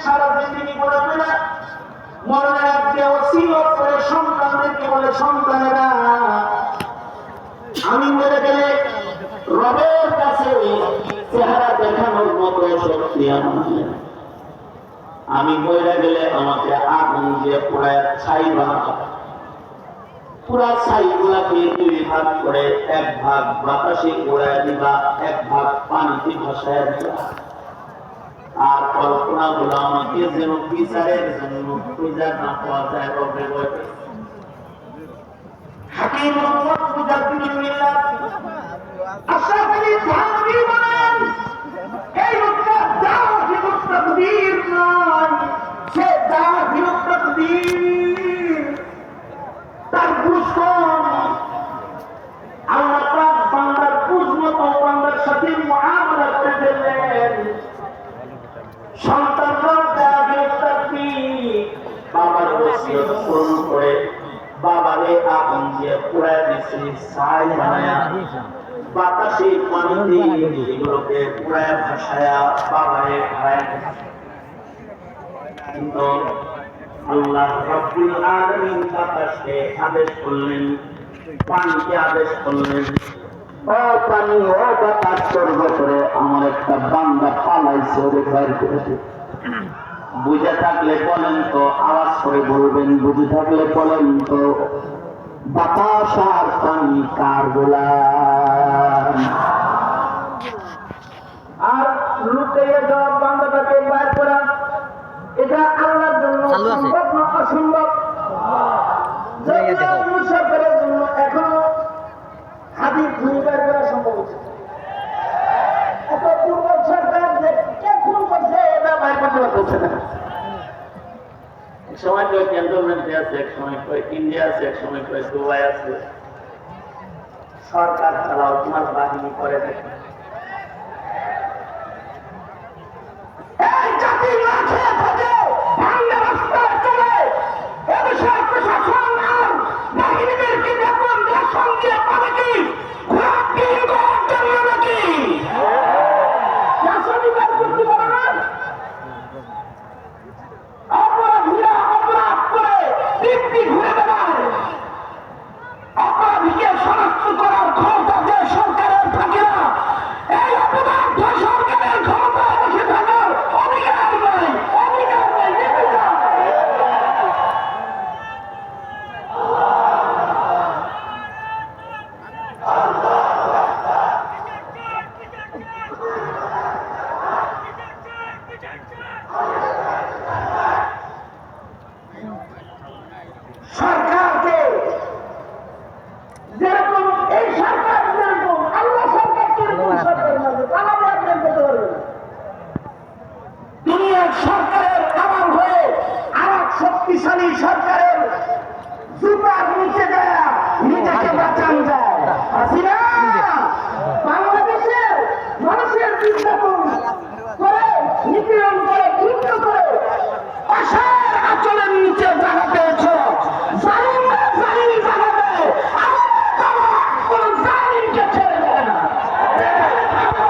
সারা জিন্দগি ঘোরাবে না, মরণের আগে ওসিয়ত করে সন্তানদেরকে বলে, সন্তানেরা আমি মরে গেলে রবের কাছে চেহারা দেখানোর মতো শক্তি আমার নেই। আমি মরে গেলে আমাকে আগুন দিয়ে পোড়ায় ছাই বানাবো। পুরা ছাই গুলাকে 2 ভাগ করে, 1 ভাগ বাতাসে উড়ায় দিবা, 1 ভাগ পানিতে ভাসায় দিবা। আর কল্পনা গুলো আমাকে যেন বিচারের জন্য পূজা না পাওয়া যায় রবের বলে। হাকিম মোহাম্মদ মুজাদ্দিদুল্লাহ আশরাফ আলী থানভী বলেন, এই লোকটা জাহিদুত তাকদীর নয়, সে জাহিদুত তাকদীর। তার বুঝ কম। আল্লাহ পাক বান্দার বুঝ মতো বান্দার সাথে মুআমালা করে দিলেন। সন্তানরা জাহিদুত তাকদীর, বাবার ওসিয়ত পূরণ করে বাবারে আগুন দিয়ে পুড়ায় দিছে, ছাই বানায়া বাতাসে পানিতে এগুলোকে পুড়ায় ভাসায়া বাবারে খায়। কিন্তু আল্লাহ রাব্বুল আলামিন বাতাসকে আদেশ করলেন, পানিকে আদেশ করলেন, ও পানি ও বাতাস স্বর্গ করে আমার একটা বান্দা পালাইছে, ওরে বের করে দে। বুঝে থাকলে বলেন তো, আওয়াজ করে বলবেন, বুঝে থাকলে বলেন তো, বাতাস আর পানি কার গোলাম? আর লুকিয়ে যাওয়া বান্দাটাকে বাইর করা, এটা আল্লাহর জন্য সম্ভব না অসম্ভব? সরকারের জন্য এখনো হাদিস খুঁজে বের করা সম্ভব হচ্ছে। এত দুর্বল সরকার যে কে খুন করছে এটা বাইর করতে পারতেছে না। এক সময় কয় ক্যান্টনমেন্টে আছে, এক সময় কয় ইন্ডিয়া আছে, এক সময় কয় দুবাই আছে। সরকার চালাও, তোমার বাহিনী করে দেখে।